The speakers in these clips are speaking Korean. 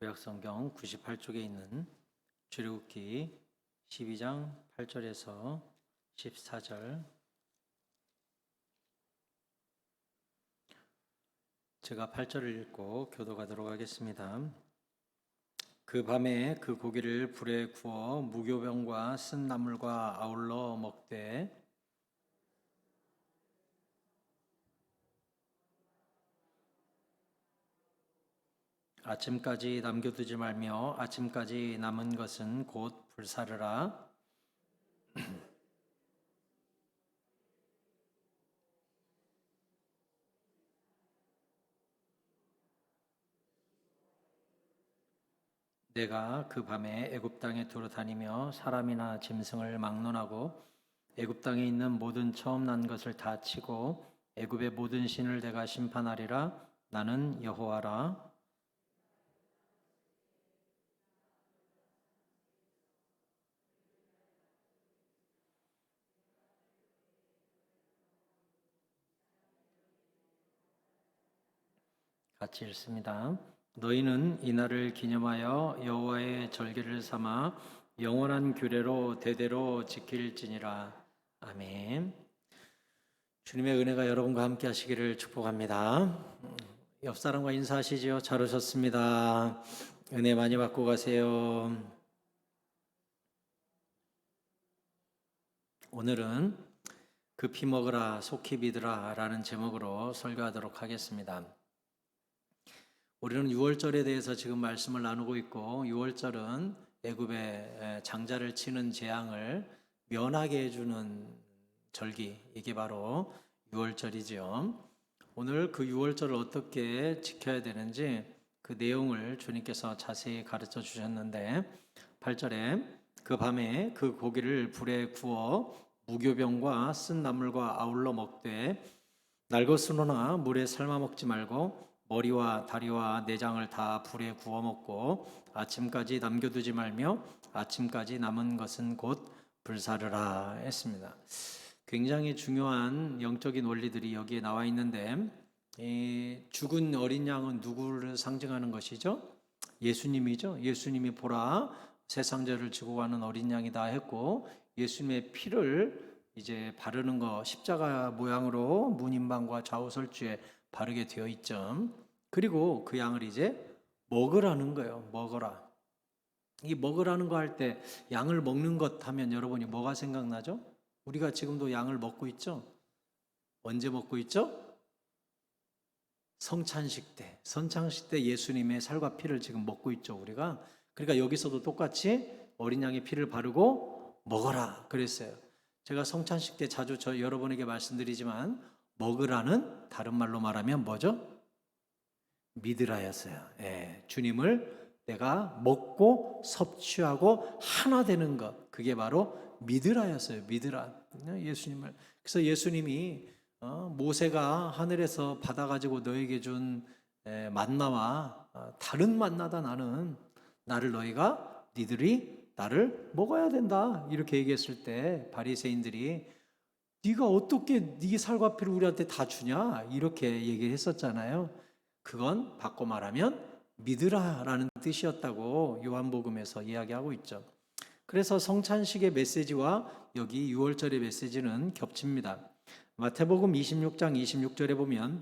구약성경 98쪽에 있는 출애굽기 12장 8절에서 14절, 제가 8절을 읽고 교도가도록 하겠습니다. 그 밤에 그 고기를 불에 구워 무교병과 쓴 나물과 아울러 먹되 아침까지 남겨두지 말며 아침까지 남은 것은 곧 불사르라. 내가 그 밤에 애굽 땅에 두루 다니며 사람이나 짐승을 막론하고 애굽 땅에 있는 모든 처음 난 것을 다 치고 애굽의 모든 신을 내가 심판하리라. 나는 여호와라. 같이 읽습니다. 너희는 이날을 기념하여 여호와의 절기를 삼아 영원한 규례로 대대로 지킬지니라. 아멘. 주님의 은혜가 여러분과 함께 하시기를 축복합니다. 옆 사람과 인사하시지요. 잘 오셨습니다. 은혜 많이 받고 가세요. 오늘은 급히 먹으라 속히 믿으라 라는 제목으로 설교하도록 하겠습니다. 우리는 유월절에 대해서 지금 말씀을 나누고 있고, 유월절은 애굽의 장자를 치는 재앙을 면하게 해주는 절기, 이게 바로 유월절이죠. 오늘 그 유월절을 어떻게 지켜야 되는지 그 내용을 주님께서 자세히 가르쳐 주셨는데, 8절에 그 밤에 그 고기를 불에 구워 무교병과 쓴 나물과 아울러 먹되 날것으로나 물에 삶아 먹지 말고 머리와 다리와 내장을 다 불에 구워 먹고 아침까지 남겨두지 말며 아침까지 남은 것은 곧 불사르라 했습니다. 굉장히 중요한 영적인 원리들이 여기에 나와 있는데, 이 죽은 어린 양은 누구를 상징하는 것이죠? 예수님이죠. 예수님이 보라 세상 죄를 지고 가는 어린 양이다 했고, 예수님의 피를 이제 바르는 거 십자가 모양으로 문인방과 좌우설주에 바르게 되어 있죠. 그리고 그 양을 이제 먹으라는 거예요. 먹어라. 이 먹으라는 거 할 때 양을 먹는 것 하면 여러분이 뭐가 생각나죠? 우리가 지금도 양을 먹고 있죠? 언제 먹고 있죠? 성찬식 때 예수님의 살과 피를 지금 먹고 있죠, 우리가. 그러니까 여기서도 똑같이 어린 양의 피를 바르고 먹어라 그랬어요. 제가 성찬식 때 자주 여러분에게 말씀드리지만, 먹으라는 다른 말로 말하면 뭐죠? 믿으라였어요. 주님을 내가 먹고 섭취하고 하나 되는 것, 그게 바로 믿으라였어요. 믿으라. 예수님을. 그래서 예수님이 모세가 하늘에서 받아가지고 너에게 준 만나와 다른 만나다. 나를 니들이 나를 먹어야 된다 이렇게 얘기했을 때 바리새인들이 네가 어떻게 네 살과 피를 우리한테 다 주냐 이렇게 얘기를 했었잖아요. 그건 바꿔 말하면 믿으라라는 뜻이었다고 요한복음에서 이야기하고 있죠. 그래서 성찬식의 메시지와 여기 유월절의 메시지는 겹칩니다. 마태복음 26장 26절에 보면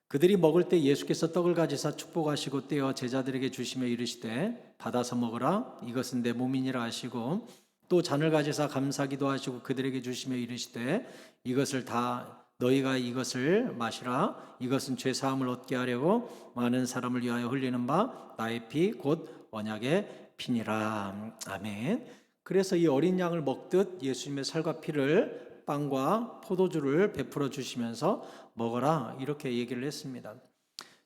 그들이 먹을 때 예수께서 떡을 가지사 축복하시고 떼어 제자들에게 주시며 이르시되 받아서 먹으라 이것은 내 몸이니라 하시고, 또 잔을 가지사 감사기도 하시고 그들에게 주시며 이르시되 이것을 다 너희가 이것을 마시라 이것은 죄 사함을 얻게 하려고 많은 사람을 위하여 흘리는 바 나의 피 곧 언약의 피니라. 아멘. 그래서 이 어린 양을 먹듯 예수님의 살과 피를 빵과 포도주를 베풀어 주시면서 먹어라 이렇게 얘기를 했습니다.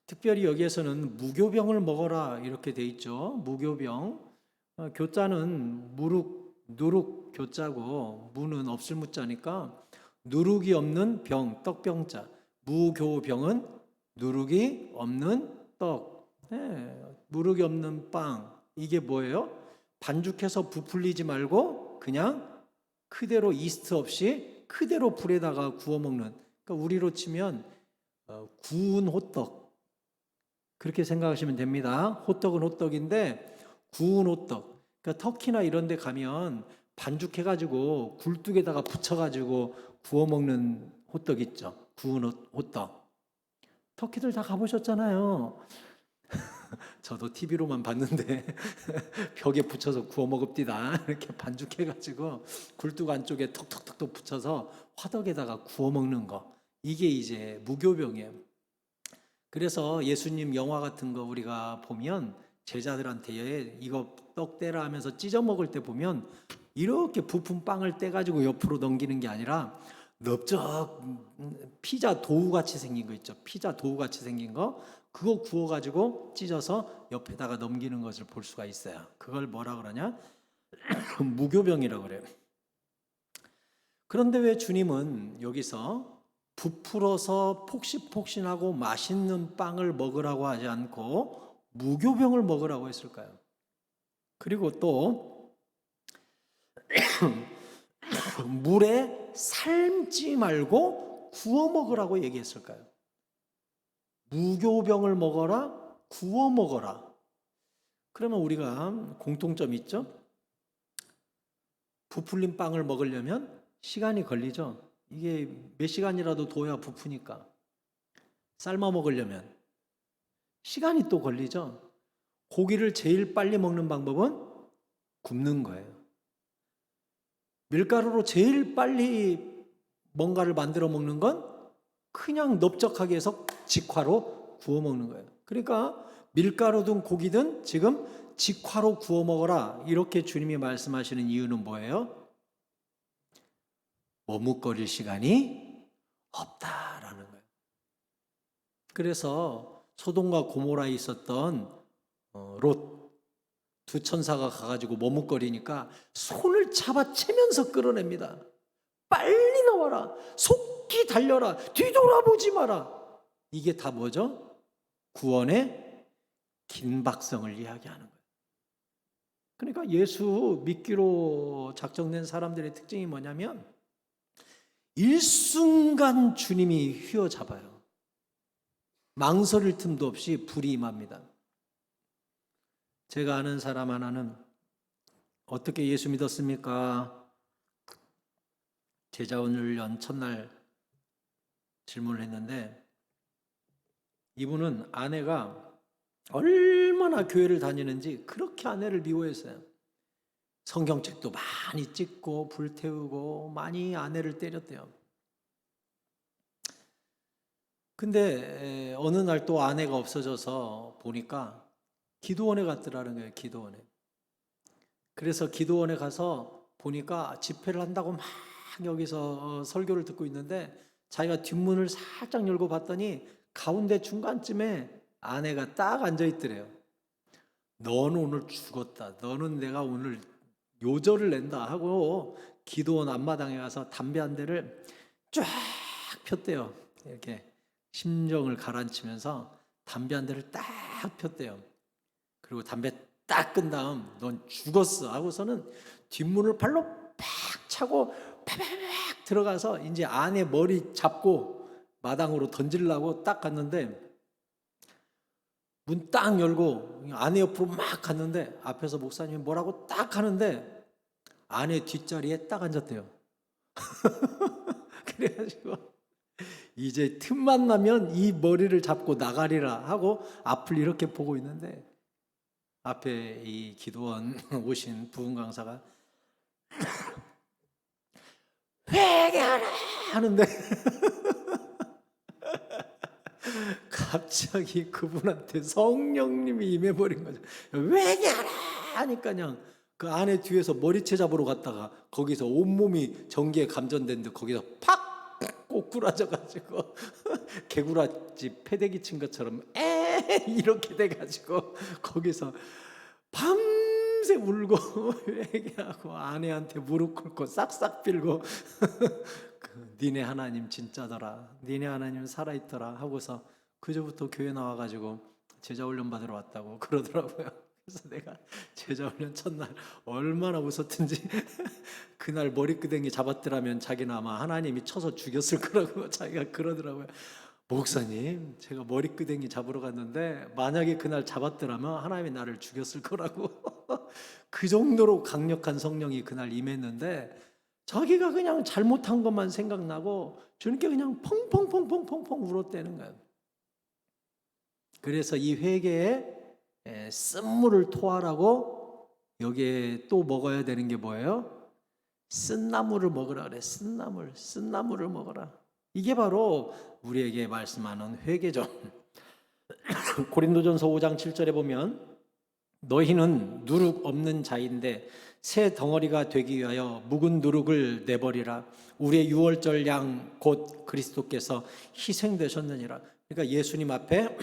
특별히 여기에서는 무교병을 먹어라 이렇게 돼 있죠. 무교병. 교자는 누룩 교자고 무는 없을 무자니까 누룩이 없는 병, 떡병자. 무교병은 누룩이 없는 떡, 누룩이 없는 빵. 이게 뭐예요? 반죽해서 부풀리지 말고 그냥 그대로 이스트 없이 그대로 불에다가 구워 먹는, 그러니까 우리로 치면 구운 호떡, 그렇게 생각하시면 됩니다. 호떡은 호떡인데 구운 호떡. 그러니까 터키나 이런 데 가면 반죽해가지고 굴뚝에다가 붙여가지고 구워 먹는 호떡 있죠. 구운 호떡. 터키들 다 가보셨잖아요. 저도 TV로만 봤는데 벽에 붙여서 구워 먹읍디다. 이렇게 반죽해가지고 굴뚝 안쪽에 톡톡톡톡 붙여서 화덕에다가 구워 먹는 거. 이게 이제 무교병이에요. 그래서 예수님 영화 같은 거 우리가 보면 제자들한테 이거 떡 떼라 하면서 찢어 먹을 때 보면 이렇게 부푼 빵을 떼가지고 옆으로 넘기는 게 아니라 넓적 피자 도우 같이 생긴 거 있죠. 피자 도우 같이 생긴 거 그거 구워가지고 찢어서 옆에다가 넘기는 것을 볼 수가 있어요. 그걸 뭐라 그러냐? 무교병이라고 그래요. 그런데 왜 주님은 여기서 부풀어서 폭신폭신하고 맛있는 빵을 먹으라고 하지 않고 무교병을 먹으라고 했을까요? 그리고 또 물에 삶지 말고 구워 먹으라고 얘기했을까요? 무교병을 먹어라, 구워 먹어라. 그러면 우리가 공통점이 있죠? 부풀린 빵을 먹으려면 시간이 걸리죠. 이게 몇 시간이라도 둬야 부푸니까. 삶아 먹으려면 시간이 또 걸리죠. 고기를 제일 빨리 먹는 방법은 굽는 거예요. 밀가루로 제일 빨리 뭔가를 만들어 먹는 건 그냥 넓적하게 해서 직화로 구워 먹는 거예요. 그러니까 밀가루든 고기든 지금 직화로 구워 먹어라. 이렇게 주님이 말씀하시는 이유는 뭐예요? 머뭇거릴 시간이 없다라는 거예요. 그래서 소돔과 고모라에 있었던 롯 두 천사가 가가지고 머뭇거리니까 손을 잡아채면서 끌어냅니다. 빨리 나와라. 속히 달려라. 뒤돌아보지 마라. 이게 다 뭐죠? 구원의 긴박성을 이야기하는 거예요. 그러니까 예수 믿기로 작정된 사람들의 특징이 뭐냐면 일순간 주님이 휘어잡아요. 망설일 틈도 없이 불이 임합니다. 제가 아는 사람 하나는 어떻게 예수 믿었습니까? 제자훈련 첫날 질문을 했는데 이분은 아내가 얼마나 교회를 다니는지 그렇게 아내를 미워했어요. 성경책도 많이 찍고 불태우고 많이 아내를 때렸대요. 근데 어느 날 또 아내가 없어져서 보니까 기도원에 갔더라는 거예요. 기도원에. 그래서 기도원에 가서 보니까 집회를 한다고 막 여기서 설교를 듣고 있는데 자기가 뒷문을 살짝 열고 봤더니 가운데 중간쯤에 아내가 딱 앉아 있더래요. 너는 오늘 죽었다. 너는 내가 오늘 요절을 낸다 하고 기도원 앞마당에 가서 담배 한 대를 쫙 폈대요. 이렇게 심정을 가라앉히면서 담배 한 대를 딱 폈대요. 그리고 담배 딱 끈 다음 넌 죽었어 하고서는 뒷문을 발로 팍 차고 팍팍 들어가서 이제 아내 머리 잡고 마당으로 던지려고 딱 갔는데 문 딱 열고 아내 옆으로 막 갔는데 앞에서 목사님이 뭐라고 딱 하는데 아내 뒷자리에 딱 앉았대요. 그래가지고 이제 틈만 나면 이 머리를 잡고 나가리라 하고 앞을 이렇게 보고 있는데 앞에 이 기도원 오신 부흥 강사가 회개하라 하는데 갑자기 그분한테 성령님이 임해버린 거죠. 회개하라 하니까 그냥 그 아내 뒤에서 머리채 잡으러 갔다가 거기서 온몸이 전기에 감전된 듯 거기서 팍 꼬꾸라져가지고 개구라지 패대기 친 것처럼 이렇게 돼가지고 거기서 밤새 울고 회개하고 아내한테 무릎 꿇고 싹싹 빌고 니네 하나님 진짜더라, 니네 하나님 살아있더라 하고서 그저부터 교회 나와가지고 제자훈련 받으러 왔다고 그러더라고요. 그래서 내가 제자훈련 첫날 얼마나 웃었든지 그날 머리끄댕이 잡았더라면 자기는 아마 하나님이 쳐서 죽였을 거라고 자기가 그러더라고요. 목사님, 제가 머리끄댕이 잡으러 갔는데 만약에 그날 잡았더라면 하나님이 나를 죽였을 거라고. 그 정도로 강력한 성령이 그날 임했는데 자기가 그냥 잘못한 것만 생각나고 주님께 그냥 펑펑펑펑펑펑 울었다는 거예요. 그래서 이 회개에 쓴물을 토하라고 여기에 또 먹어야 되는 게 뭐예요? 쓴나물을 먹으라 그래. 쓴나물을 먹어라. 이게 바로 우리에게 말씀하는 회개죠. 고린도전서 5장 7절에 보면 너희는 누룩 없는 자인데 새 덩어리가 되기 위하여 묵은 누룩을 내버리라. 우리의 유월절 양 곧 그리스도께서 희생되셨느니라. 그러니까 예수님 앞에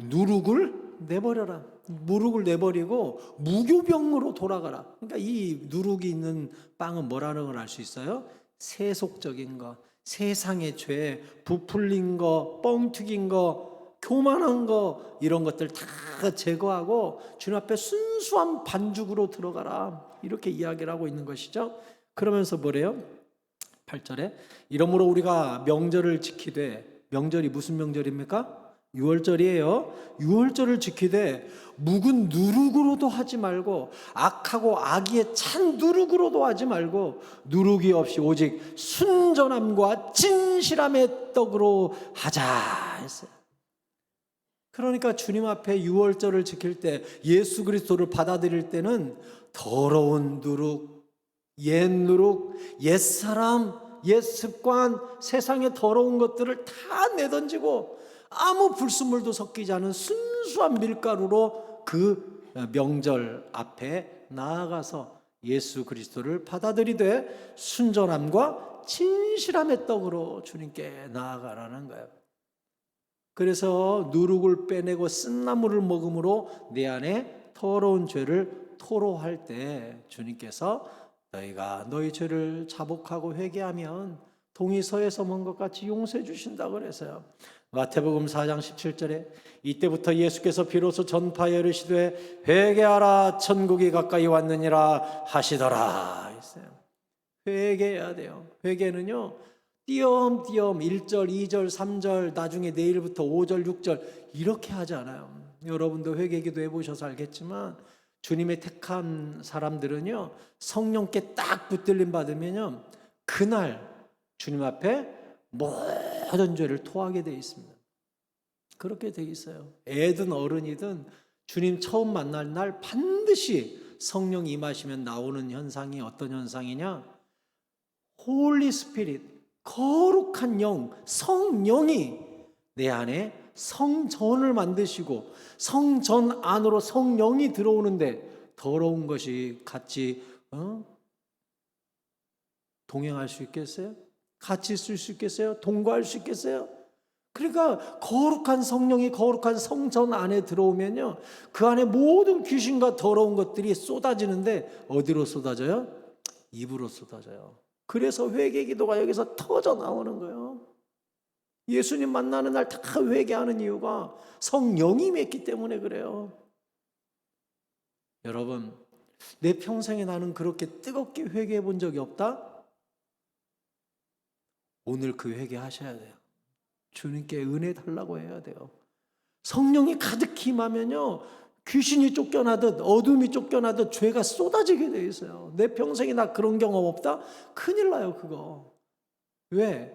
누룩을 내버려라. 누룩을 내버리고 무교병으로 돌아가라. 그러니까 이 누룩이 있는 빵은 뭐라는 걸 알 수 있어요? 세속적인 거, 세상의 죄, 부풀린 거, 뻥튀긴 거, 교만한 거, 이런 것들 다 제거하고 주님 앞에 순수한 반죽으로 들어가라. 이렇게 이야기를 하고 있는 것이죠. 그러면서 뭐래요? 8절에 이러므로 우리가 명절을 지키되, 명절이 무슨 명절입니까? 유월절이에요. 유월절을 지키되 묵은 누룩으로도 하지 말고 악하고 악의에 찬 누룩으로도 하지 말고 누룩이 없이 오직 순전함과 진실함의 떡으로 하자 했어요. 그러니까 주님 앞에 유월절을 지킬 때, 예수 그리스도를 받아들일 때는 더러운 누룩, 옛 누룩, 옛사람, 옛 습관, 세상의 더러운 것들을 다 내던지고 아무 불순물도 섞이지 않은 순수한 밀가루로 그 명절 앞에 나아가서 예수 그리스도를 받아들이되 순전함과 진실함의 떡으로 주님께 나아가라는 거예요. 그래서 누룩을 빼내고 쓴나물을 먹음으로 내 안에 더러운 죄를 토로할 때 주님께서 너희가 너희 죄를 자복하고 회개하면 동이 서에서 먼 것 같이 용서해 주신다고 그래서요. 마태복음 4장 17절에 이때부터 예수께서 비로소 전파에 이르시되 회개하라 천국이 가까이 왔느니라 하시더라 했어요. 회개해야 돼요. 회개는요 띄엄띄엄 1절, 2절, 3절, 나중에 내일부터 5절, 6절 이렇게 하지 않아요. 여러분도 회개기도 해보셔서 알겠지만 주님의 택한 사람들은요 성령께 딱 붙들림 받으면요 그날 주님 앞에 모든 죄를 토하게 되어 있습니다. 그렇게 되어 있어요. 애든 어른이든 주님 처음 만날 날 반드시 성령이 임하시면 나오는 현상이 어떤 현상이냐? 홀리 스피릿, 거룩한 영, 성령이 내 안에 성전을 만드시고 성전 안으로 성령이 들어오는데 더러운 것이 같이 동행할 수 있겠어요? 같이 있을 수 있겠어요? 동거할 수 있겠어요? 그러니까 거룩한 성령이 거룩한 성전 안에 들어오면요 그 안에 모든 귀신과 더러운 것들이 쏟아지는데 어디로 쏟아져요? 입으로 쏟아져요. 그래서 회개 기도가 여기서 터져 나오는 거예요. 예수님 만나는 날 다 회개하는 이유가 성령이 맺기 때문에 그래요. 여러분, 내 평생에 나는 그렇게 뜨겁게 회개해 본 적이 없다? 오늘 그 회개하셔야 돼요. 주님께 은혜 달라고 해야 돼요. 성령이 가득히 임하면요 귀신이 쫓겨나듯 어둠이 쫓겨나듯 죄가 쏟아지게 돼 있어요. 내 평생에 나 그런 경험 없다? 큰일 나요 그거. 왜?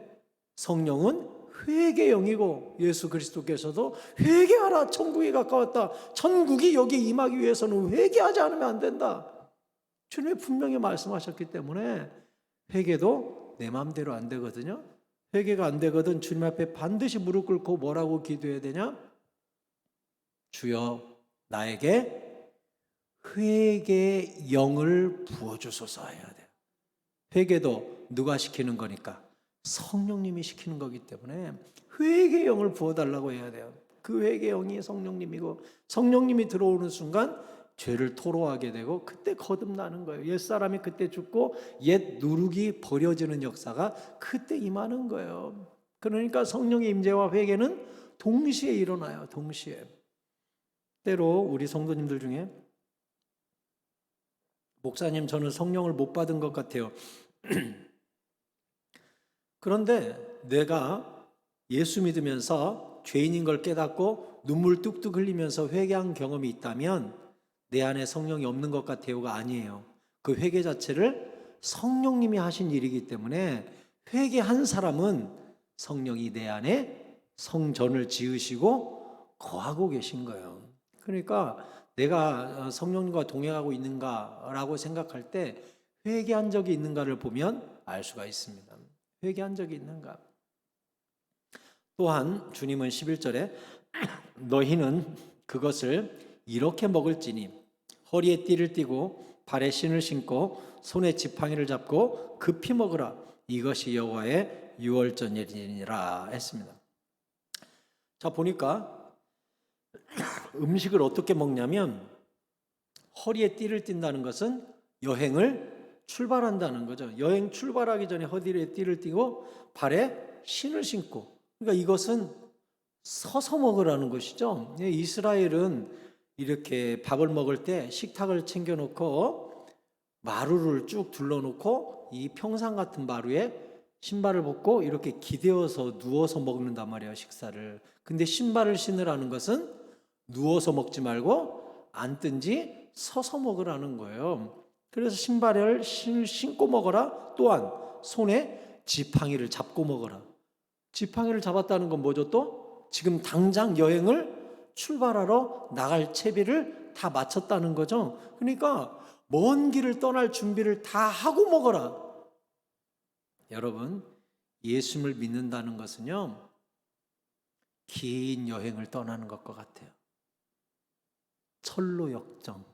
성령은 회개의 영이고 예수 그리스도께서도 회개하라 천국이 가까웠다. 천국이 여기 임하기 위해서는 회개하지 않으면 안 된다. 주님이 분명히 말씀하셨기 때문에 회개도 내 마음대로 안 되거든요. 회개가 안 되거든 주님 앞에 반드시 무릎 꿇고 뭐라고 기도해야 되냐? 주여 나에게 회개의 영을 부어주소서 해야 돼요. 회개도 누가 시키는 거니까? 성령님이 시키는 거기 때문에 회개의 영을 부어달라고 해야 돼요. 그 회개의 영이 성령님이고 성령님이 들어오는 순간 죄를 토로하게 되고 그때 거듭나는 거예요. 옛사람이 그때 죽고 옛 누룩이 버려지는 역사가 그때 임하는 거예요. 그러니까 성령의 임재와 회개는 동시에 일어나요. 동시에. 때로 우리 성도님들 중에 목사님 저는 성령을 못 받은 것 같아요. 그런데 내가 예수 믿으면서 죄인인 걸 깨닫고 눈물 뚝뚝 흘리면서 회개한 경험이 있다면 내 안에 성령이 없는 것 같아요가 아니에요. 그 회개 자체를 성령님이 하신 일이기 때문에 회개한 사람은 성령이 내 안에 성전을 지으시고 거하고 계신 거예요. 그러니까 내가 성령님과 동행하고 있는가라고 생각할 때 회개한 적이 있는가를 보면 알 수가 있습니다. 회개한 적이 있는가. 또한 주님은 11절에 너희는 그것을 이렇게 먹을지니 허리에 띠를 띠고 발에 신을 신고 손에 지팡이를 잡고 급히 먹으라. 이것이 여호와의 유월절이니라 했습니다. 자, 보니까 음식을 어떻게 먹냐면 허리에 띠를 띈다는 것은 여행을 출발한다는 거죠. 여행 출발하기 전에 허리에 띠를 띠고 발에 신을 신고, 그러니까 이것은 서서 먹으라는 것이죠. 이스라엘은 이렇게 밥을 먹을 때 식탁을 챙겨놓고 마루를 쭉 둘러놓고 이 평상 같은 마루에 신발을 벗고 이렇게 기대어서 누워서 먹는단 말이에요, 식사를. 근데 신발을 신으라는 것은 누워서 먹지 말고 앉든지 서서 먹으라는 거예요. 그래서 신발을 신고 먹어라. 또한 손에 지팡이를 잡고 먹어라. 지팡이를 잡았다는 건 뭐죠? 또 지금 당장 여행을 출발하러 나갈 채비를 다 마쳤다는 거죠. 그러니까 먼 길을 떠날 준비를 다 하고 먹어라. 여러분, 예수님을 믿는다는 것은요, 긴 여행을 떠나는 것과 같아요. 철로 역정.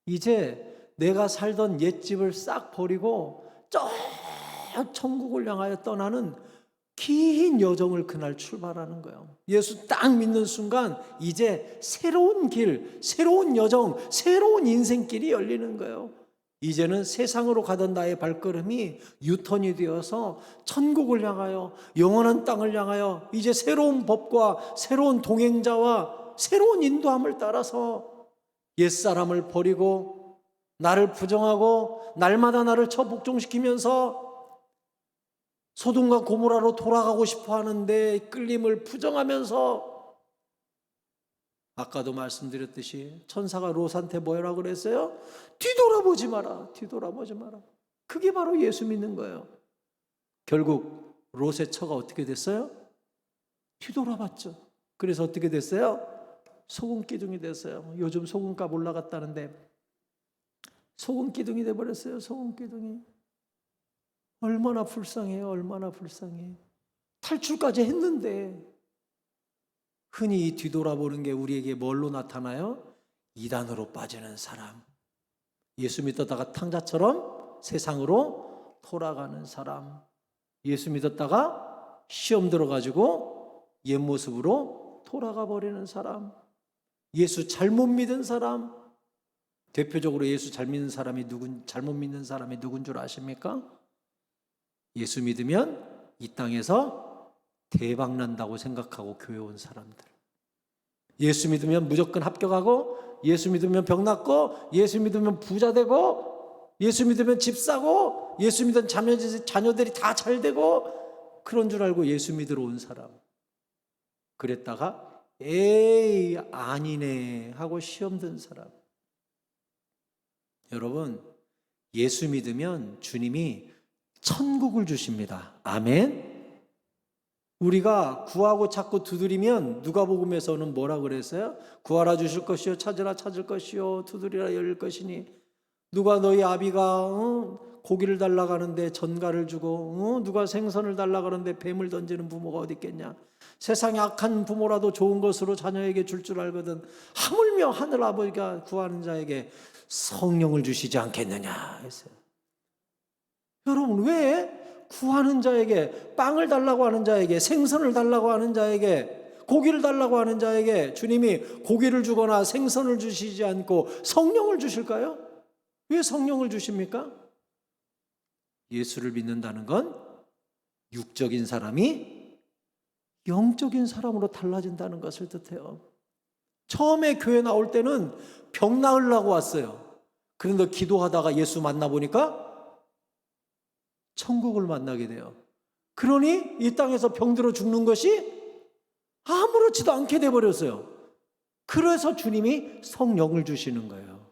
이제 내가 살던 옛집을 싹 버리고 저 천국을 향하여 떠나는 긴 여정을 그날 출발하는 거예요. 예수 딱 믿는 순간 이제 새로운 길, 새로운 여정, 새로운 인생길이 열리는 거예요. 이제는 세상으로 가던 나의 발걸음이 유턴이 되어서 천국을 향하여, 영원한 땅을 향하여 이제 새로운 법과 새로운 동행자와 새로운 인도함을 따라서 옛사람을 버리고 나를 부정하고 날마다 나를 처복종시키면서 소돔과 고모라로 돌아가고 싶어 하는데 끌림을 부정하면서, 아까도 말씀드렸듯이 천사가 롯한테 뭐라고 그랬어요? 뒤돌아보지 마라, 뒤돌아보지 마라. 그게 바로 예수 믿는 거예요. 결국 롯의 처가 어떻게 됐어요? 뒤돌아봤죠. 그래서 어떻게 됐어요? 소금 기둥이 됐어요. 요즘 소금값 올라갔다는데 소금 기둥이 돼버렸어요. 소금 기둥이. 얼마나 불쌍해요. 얼마나 불쌍해. 탈출까지 했는데. 흔히 이 뒤돌아보는 게 우리에게 뭘로 나타나요? 이단으로 빠지는 사람. 예수 믿었다가 탕자처럼 세상으로 돌아가는 사람. 예수 믿었다가 시험 들어가지고 옛 모습으로 돌아가 버리는 사람. 예수 잘못 믿은 사람. 대표적으로 예수 잘못 믿는 사람이 누군 줄 아십니까? 예수 믿으면 이 땅에서 대박 난다고 생각하고 교회 온 사람들. 예수 믿으면 무조건 합격하고, 예수 믿으면 병 낫고, 예수 믿으면 부자 되고, 예수 믿으면 집 사고, 예수 믿은 자녀들이 다 잘 되고, 그런 줄 알고 예수 믿으러 온 사람. 그랬다가 에이 아니네 하고 시험 든 사람. 여러분, 예수 믿으면 주님이 천국을 주십니다. 아멘. 우리가 구하고 찾고 두드리면 누가복음에서는 뭐라 그랬어요? 구하라 주실 것이요, 찾으라 찾을 것이요, 두드리라 열릴 것이니. 누가 너희 아비가 고기를 달라고 하는데 전갈을 주고, 누가 생선을 달라고 하는데 뱀을 던지는 부모가 어디 있겠냐. 세상에 악한 부모라도 좋은 것으로 자녀에게 줄 알거든 하물며 하늘 아버지가 구하는 자에게 성령을 주시지 않겠느냐 했어요. 여러분, 왜 구하는 자에게, 빵을 달라고 하는 자에게, 생선을 달라고 하는 자에게, 고기를 달라고 하는 자에게 주님이 고기를 주거나 생선을 주시지 않고 성령을 주실까요? 왜 성령을 주십니까? 예수를 믿는다는 건 육적인 사람이 영적인 사람으로 달라진다는 것을 뜻해요. 처음에 교회 나올 때는 병 나으려고 왔어요. 그런데 기도하다가 예수 만나보니까 천국을 만나게 돼요. 그러니 이 땅에서 병들어 죽는 것이 아무렇지도 않게 돼버렸어요. 그래서 주님이 성령을 주시는 거예요.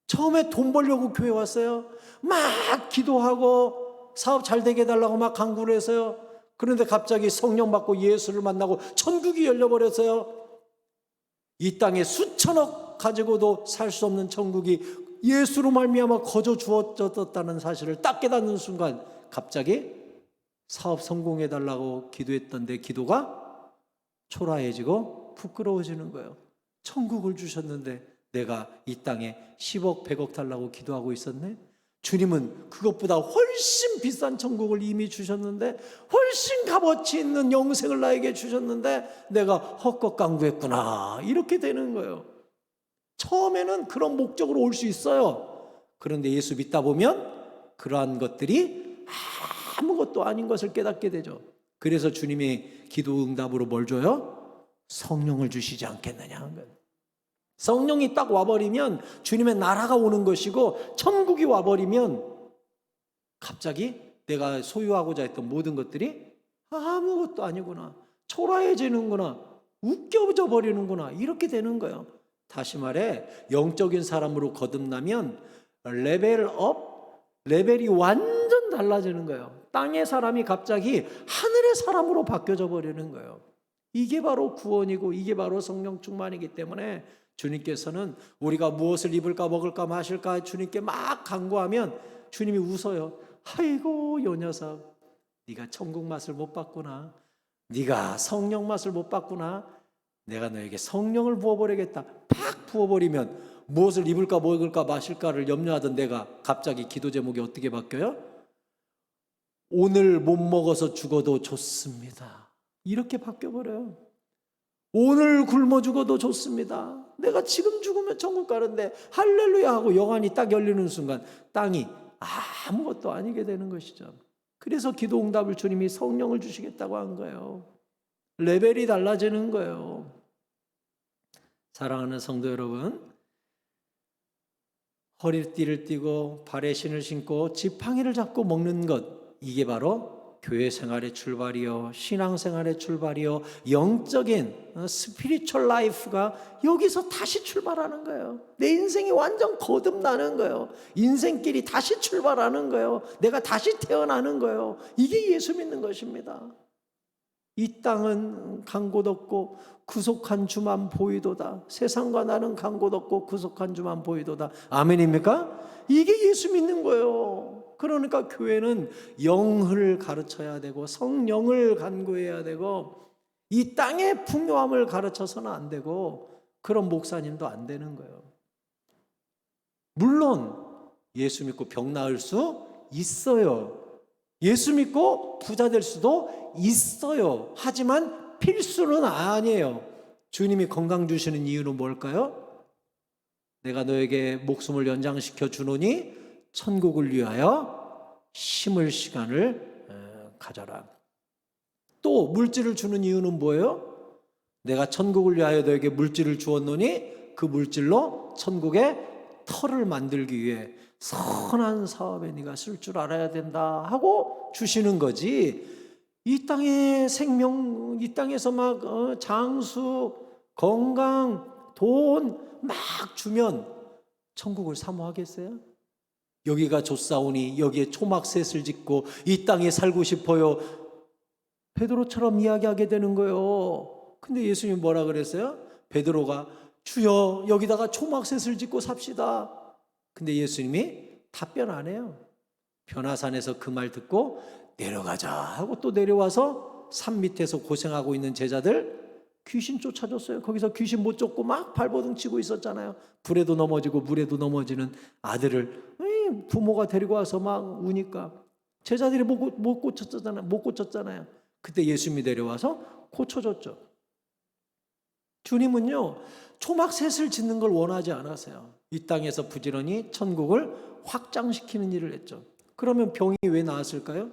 처음에 돈 벌려고 교회 왔어요. 막 기도하고 사업 잘 되게 해달라고 막 간구를 했어요. 그런데 갑자기 성령 받고 예수를 만나고 천국이 열려버렸어요. 이 땅에 수천억 가지고도 살 수 없는 천국이 예수로 말미암아 거저 주어졌다는 사실을 딱 깨닫는 순간 갑자기 사업 성공해달라고 기도했던 내 기도가 초라해지고 부끄러워지는 거예요. 천국을 주셨는데 내가 이 땅에 10억 100억 달라고 기도하고 있었네. 주님은 그것보다 훨씬 비싼 천국을 이미 주셨는데, 훨씬 값어치 있는 영생을 나에게 주셨는데 내가 헛것 강구했구나, 이렇게 되는 거예요. 처음에는 그런 목적으로 올 수 있어요. 그런데 예수 믿다 보면 그러한 것들이 아무것도 아닌 것을 깨닫게 되죠. 그래서 주님이 기도 응답으로 뭘 줘요? 성령을 주시지 않겠느냐 하는 거예요. 성령이 딱 와버리면 주님의 나라가 오는 것이고, 천국이 와버리면 갑자기 내가 소유하고자 했던 모든 것들이 아무것도 아니구나, 초라해지는구나, 웃겨져 버리는구나, 이렇게 되는 거예요. 다시 말해 영적인 사람으로 거듭나면 레벨이 완전 달라지는 거예요. 땅의 사람이 갑자기 하늘의 사람으로 바뀌어져 버리는 거예요. 이게 바로 구원이고 이게 바로 성령 충만이기 때문에 주님께서는 우리가 무엇을 입을까 먹을까 마실까 주님께 막 간구하면 주님이 웃어요. 아이고 요 녀석, 네가 천국 맛을 못 봤구나, 네가 성령 맛을 못 봤구나, 내가 너에게 성령을 부어버리겠다. 팍 부어버리면 무엇을 입을까 먹을까 마실까를 염려하던 내가 갑자기 기도 제목이 어떻게 바뀌어요? 오늘 못 먹어서 죽어도 좋습니다, 이렇게 바뀌어버려요. 오늘 굶어 죽어도 좋습니다, 내가 지금 죽으면 천국 가는데 할렐루야 하고 영안이 딱 열리는 순간 땅이 아무것도 아니게 되는 것이죠. 그래서 기도 응답을 주님이 성령을 주시겠다고 한 거예요. 레벨이 달라지는 거예요. 사랑하는 성도 여러분, 허리띠를 띠고 발에 신을 신고 지팡이를 잡고 먹는 것, 이게 바로 교회 생활의 출발이요, 신앙생활의 출발이요, 영적인 스피리추얼 라이프가 여기서 다시 출발하는 거예요. 내 인생이 완전 거듭나는 거예요. 인생길이 다시 출발하는 거예요. 내가 다시 태어나는 거예요. 이게 예수 믿는 것입니다. 이 땅은 간 곳 없고 구속한 주만 보이도다. 세상과 나는 간 곳 없고 구속한 주만 보이도다. 아멘입니까? 이게 예수 믿는 거예요. 그러니까 교회는 영을 가르쳐야 되고 성령을 간구해야 되고 이 땅의 풍요함을 가르쳐서는 안 되고 그런 목사님도 안 되는 거예요. 물론 예수 믿고 병 나을 수 있어요. 예수 믿고 부자 될 수도 있어요. 하지만 필수는 아니에요. 주님이 건강 주시는 이유는 뭘까요? 내가 너에게 목숨을 연장시켜 주노니 천국을 위하여 심을 시간을 가져라. 또 물질을 주는 이유는 뭐예요? 내가 천국을 위하여 너에게 물질을 주었노니 그 물질로 천국의 터를 만들기 위해 선한 사업에 네가 쓸 줄 알아야 된다 하고 주시는 거지. 이 땅의 생명, 이 땅에서 막 장수, 건강, 돈 막 주면 천국을 사모하겠어요? 여기가 좋사오니 여기에 초막셋을 짓고 이 땅에 살고 싶어요, 베드로처럼 이야기하게 되는 거예요. 근데 예수님이 뭐라 그랬어요? 베드로가 주여 여기다가 초막셋을 짓고 삽시다. 근데 예수님이 답변 안 해요. 변화산에서 그 말 듣고 내려가자 하고 또 내려와서 산 밑에서 고생하고 있는 제자들 귀신 쫓아줬어요. 거기서 귀신 못 쫓고 막 발버둥 치고 있었잖아요. 불에도 넘어지고 물에도 넘어지는 아들을 부모가 데리고 와서 막 우니까 제자들이 못 고쳤잖아요. 그때 예수님이 내려와서 고쳐줬죠. 주님은요 초막셋을 짓는 걸 원하지 않았어요. 이 땅에서 부지런히 천국을 확장시키는 일을 했죠. 그러면 병이 왜 나았을까요?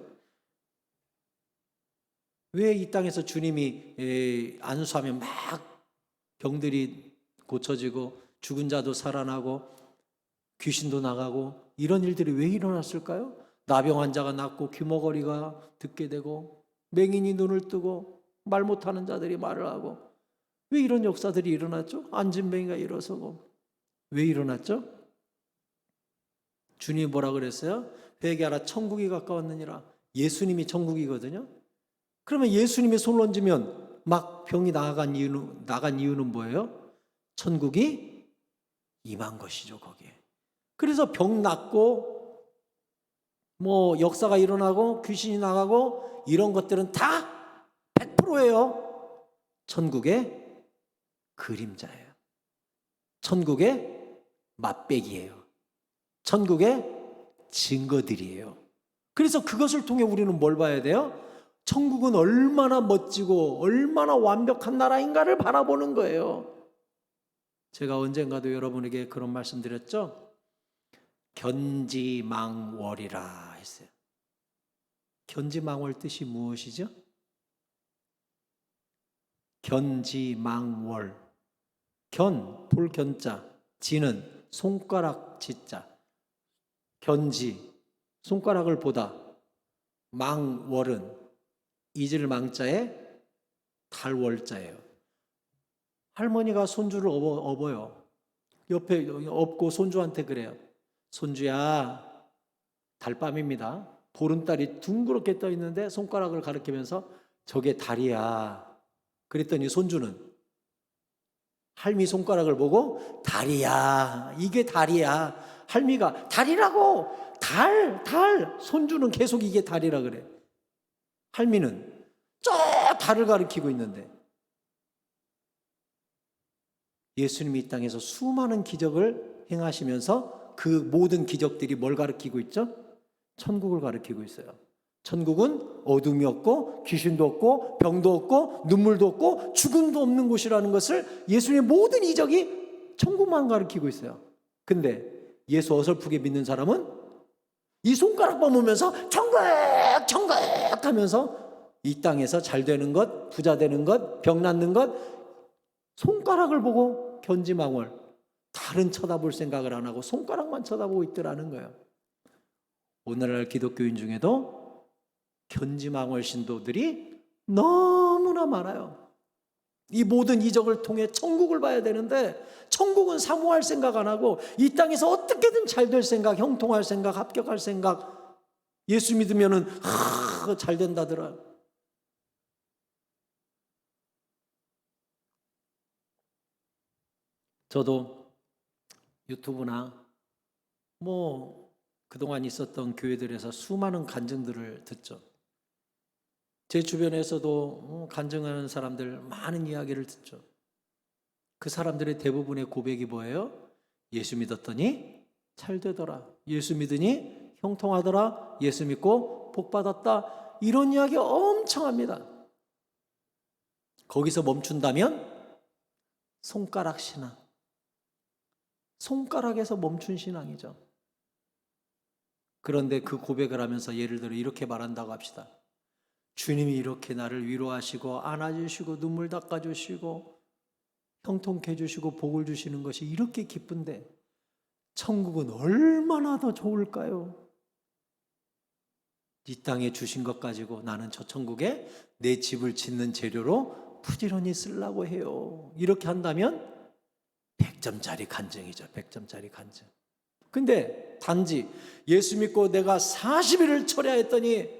왜 이 땅에서 주님이 안수하면 막 병들이 고쳐지고 죽은 자도 살아나고 귀신도 나가고 이런 일들이 왜 일어났을까요? 나병 환자가 낫고 귀머거리가 듣게 되고 맹인이 눈을 뜨고 말 못하는 자들이 말을 하고. 왜 이런 역사들이 일어났죠? 안진뱅이가 일어서고. 왜 일어났죠? 주님이 뭐라 그랬어요? 회개하라 천국이 가까웠느니라. 예수님이 천국이거든요. 그러면 예수님이 손을 얹으면 막 병이 나간 이유는 뭐예요? 천국이 임한 것이죠, 거기에. 그래서 병 낫고 뭐 역사가 일어나고 귀신이 나가고 이런 것들은 다 100%예요. 천국의 그림자예요. 천국의 맛배기예요. 천국의 증거들이에요. 그래서 그것을 통해 우리는 뭘 봐야 돼요? 천국은 얼마나 멋지고 얼마나 완벽한 나라인가를 바라보는 거예요. 제가 언젠가도 여러분에게 그런 말씀 드렸죠? 견지망월이라 했어요. 견지망월 뜻이 무엇이죠? 견지망월. 견, 볼견자, 지는 손가락 지자. 견지, 손가락을 보다. 망월은 잊을 망자에 달월자예요. 할머니가 손주를 업어요. 옆에 업고 손주한테 그래요. 손주야, 달밤입니다. 보름달이 둥그렇게 떠 있는데 손가락을 가리키면서 저게 달이야. 그랬더니 손주는 할미 손가락을 보고 달이야. 이게 달이야. 할미가 달이라고. 달. 손주는 계속 이게 달이라 그래. 할미는 저 달을 가리키고 있는데 예수님이 이 땅에서 수많은 기적을 행하시면서 그 모든 기적들이 뭘 가리키고 있죠? 천국을 가리키고 있어요. 천국은 어둠이 없고 귀신도 없고 병도 없고 눈물도 없고 죽음도 없는 곳이라는 것을 예수님의 모든 이적이 천국만 가리키고 있어요. 근데 예수 어설프게 믿는 사람은 이 손가락 보면서 천국 하면서 이 땅에서 잘 되는 것, 부자 되는 것, 병 낫는 것 손가락을 보고 견지망월, 다른 쳐다볼 생각을 안 하고 손가락만 쳐다보고 있더라는 거예요. 오늘날 기독교인 중에도 견지망월 신도들이 너무나 많아요. 이 모든 이적을 통해 천국을 봐야 되는데 천국은 사모할 생각 안 하고 이 땅에서 어떻게든 잘 될 생각, 형통할 생각, 합격할 생각, 예수 믿으면은 잘 된다더라. 저도 유튜브나 뭐 그동안 있었던 교회들에서 수많은 간증들을 듣죠. 제 주변에서도 간증하는 사람들 많은 이야기를 듣죠. 그 사람들의 대부분의 고백이 뭐예요? 예수 믿었더니 잘 되더라. 예수 믿으니 형통하더라. 예수 믿고 복 받았다. 이런 이야기 엄청 합니다. 거기서 멈춘다면 손가락 신앙. 손가락에서 멈춘 신앙이죠. 그런데 그 고백을 하면서 예를 들어 이렇게 말한다고 합시다. 주님이 이렇게 나를 위로하시고 안아주시고 눈물 닦아주시고 형통케 해주시고 복을 주시는 것이 이렇게 기쁜데 천국은 얼마나 더 좋을까요? 이 땅에 주신 것 가지고 나는 저 천국에 내 집을 짓는 재료로 부지런히 쓰려고 해요. 이렇게 한다면 100점짜리 간증이죠. 100점짜리 간증. 근데 단지 예수 믿고 내가 40일을 철야했더니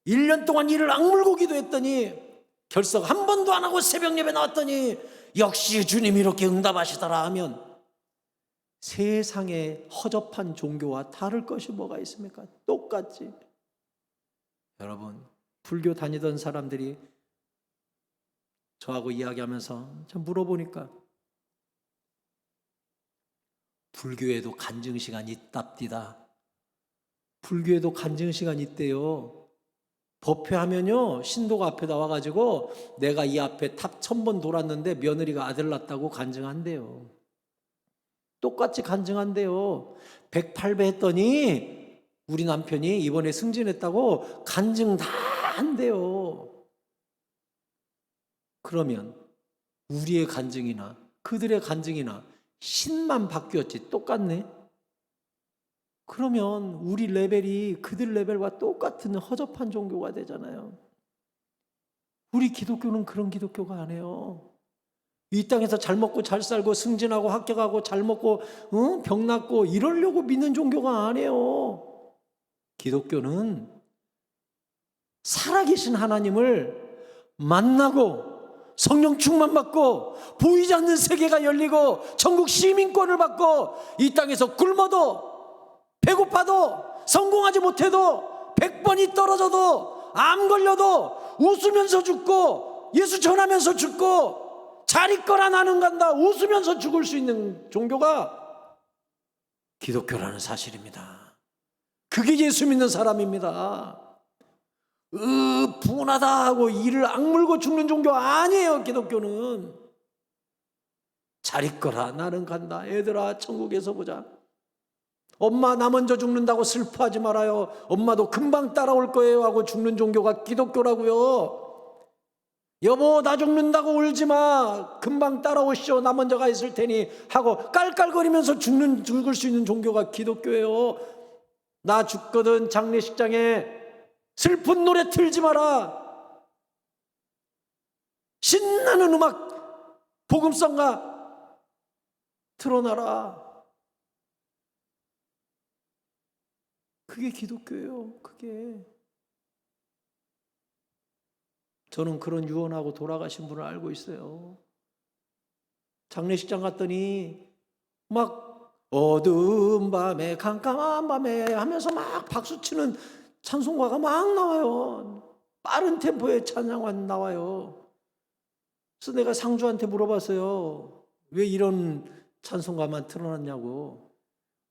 1년 동안 이를 악물고 기도했더니 결석 한 번도 안 하고 새벽 예배 나왔더니 역시 주님이 이렇게 응답하시더라 하면 세상에 허접한 종교와 다를 것이 뭐가 있습니까? 똑같지. 여러분, 불교 다니던 사람들이 저하고 이야기하면서 참 물어보니까 불교에도 간증 시간이 있답디다. 불교에도 간증 시간이 있대요. 법회하면요 신도가 앞에 나와가지고 내가 이 앞에 탑 1000번 돌았는데 며느리가 아들 낳았다고 간증한대요. 똑같이 간증한대요. 108배 했더니 우리 남편이 이번에 승진했다고 간증 다 한대요. 그러면 우리의 간증이나 그들의 간증이나 신만 바뀌었지 똑같네. 그러면 우리 레벨이 그들 레벨과 똑같은 허접한 종교가 되잖아요. 우리 기독교는 그런 기독교가 아니에요. 이 땅에서 잘 먹고 잘 살고 승진하고 합격하고 잘 먹고 병 낫고 이러려고 믿는 종교가 아니에요. 기독교는 살아계신 하나님을 만나고 성령 충만 받고 보이지 않는 세계가 열리고 천국 시민권을 받고 이 땅에서 굶어도 배고파도 성공하지 못해도 100번이 떨어져도 암 걸려도 웃으면서 죽고 예수 전하면서 죽고 잘 있거라 나는 간다 웃으면서 죽을 수 있는 종교가 기독교라는 사실입니다. 그게 예수 믿는 사람입니다. 분하다 하고 이를 악물고 죽는 종교 아니에요. 기독교는 잘 있거라 나는 간다. 애들아 천국에서 보자. 엄마 나 먼저 죽는다고 슬퍼하지 말아요. 엄마도 금방 따라올 거예요 하고 죽는 종교가 기독교라고요. 여보 나 죽는다고 울지 마. 금방 따라오시오. 나 먼저 가 있을 테니 하고 깔깔거리면서 죽을 수 있는 종교가 기독교예요. 나 죽거든 장례식장에 슬픈 노래 틀지 마라. 신나는 음악 복음성가 틀어놔라. 그게 기독교예요. 그게. 저는 그런 유언하고 돌아가신 분을 알고 있어요. 장례식장 갔더니 막 어두운 밤에 깜깜한 밤에 하면서 막 박수치는 찬송가가 막 나와요. 빠른 템포의 찬양가 나와요. 그래서 내가 상주한테 물어봤어요. 왜 이런 찬송가만 틀어놨냐고.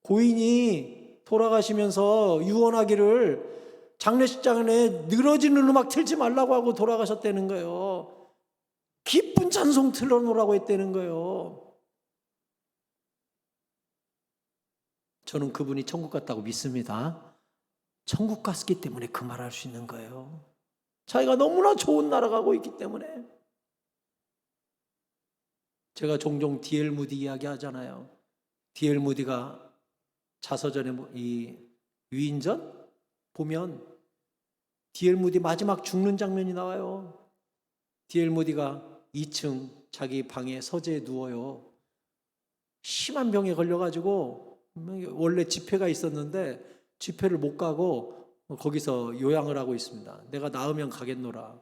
고인이 돌아가시면서 유언하기를 장례식장에 늘어지는 음악 틀지 말라고 하고 돌아가셨다는 거예요. 기쁜 찬송 틀어놓으라고 했다는 거예요. 저는 그분이 천국 갔다고 믿습니다. 천국 갔기 때문에 그 말할 수 있는 거예요. 자기가 너무나 좋은 나라 가고 있기 때문에. 제가 종종 D.L. 무디 이야기 하잖아요. D.L. 무디가 자서전에 이 위인전 보면 D.L. 무디 마지막 죽는 장면이 나와요. D.L. 무디가 2층 자기 방에 서재에 누워요. 심한 병에 걸려가지고 원래 집회가 있었는데 집회를 못 가고 거기서 요양을 하고 있습니다. 내가 나으면 가겠노라.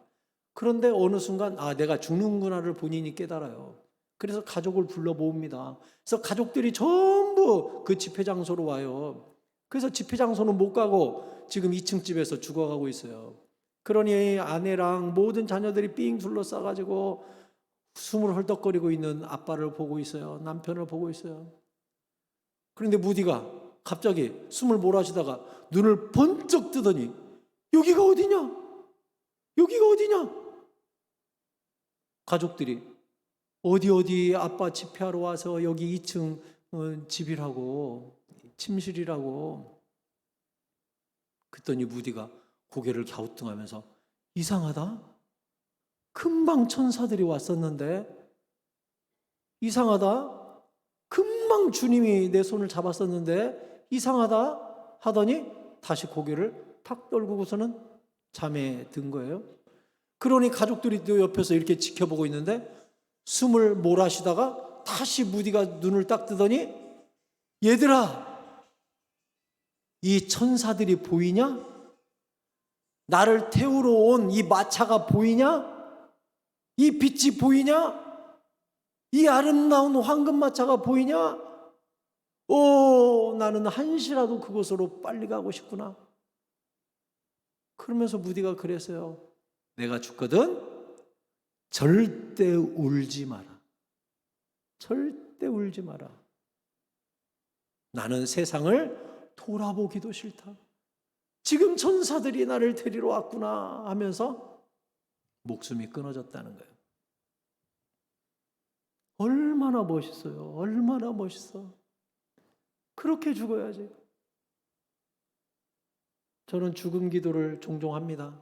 그런데 어느 순간 내가 죽는구나를 본인이 깨달아요. 그래서 가족을 불러 모읍니다. 그래서 가족들이 전부 그 집회 장소로 와요. 그래서 집회 장소는 못 가고 지금 2층 집에서 죽어가고 있어요. 그러니 아내랑 모든 자녀들이 삥 둘러싸가지고 숨을 헐떡거리고 있는 아빠를 보고 있어요. 남편을 보고 있어요. 그런데 무디가 갑자기 숨을 몰아쉬다가 눈을 번쩍 뜨더니 여기가 어디냐? 여기가 어디냐? 가족들이 어디 아빠 집회하러 와서 여기 2층 집이라고 침실이라고. 그랬더니 무디가 고개를 갸우뚱하면서 이상하다. 금방 천사들이 왔었는데 이상하다. 금방 주님이 내 손을 잡았었는데 이상하다 하더니 다시 고개를 탁 떨구고서는 잠에 든 거예요. 그러니 가족들이 또 옆에서 이렇게 지켜보고 있는데 숨을 몰아쉬다가 다시 무디가 눈을 딱 뜨더니 얘들아 이 천사들이 보이냐? 나를 태우러 온 이 마차가 보이냐? 이 빛이 보이냐? 이 아름다운 황금마차가 보이냐? 나는 한시라도 그곳으로 빨리 가고 싶구나. 그러면서 무디가 그랬어요. 내가 죽거든 절대 울지 마라. 절대 울지 마라. 나는 세상을 돌아보기도 싫다. 지금 천사들이 나를 데리러 왔구나 하면서 목숨이 끊어졌다는 거예요. 얼마나 멋있어요. 얼마나 멋있어. 그렇게 죽어야지. 저는 죽음 기도를 종종 합니다.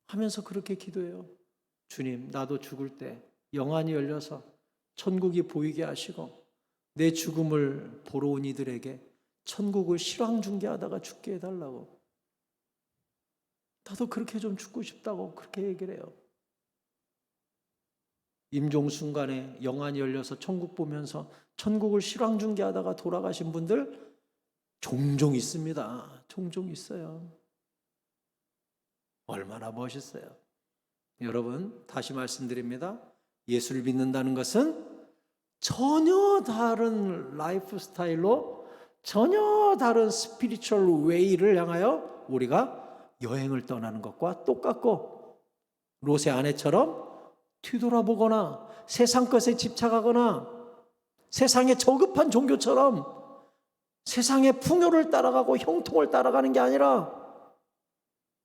하면서 그렇게 기도해요. 주님, 나도 죽을 때 영안이 열려서 천국이 보이게 하시고 내 죽음을 보러 온 이들에게 천국을 실황중계하다가 죽게 해달라고. 나도 그렇게 좀 죽고 싶다고 그렇게 얘기를 해요. 임종순간에 영안이 열려서 천국 보면서 천국을 실황중계하다가 돌아가신 분들 종종 있습니다. 종종 있어요. 얼마나 멋있어요. 여러분, 다시 말씀드립니다. 예수를 믿는다는 것은 전혀 다른 라이프 스타일로, 전혀 다른 스피리추얼 웨이를 향하여 우리가 여행을 떠나는 것과 똑같고, 롯의 아내처럼 뒤돌아보거나 세상 것에 집착하거나 세상에 저급한 종교처럼 세상의 풍요를 따라가고 형통을 따라가는 게 아니라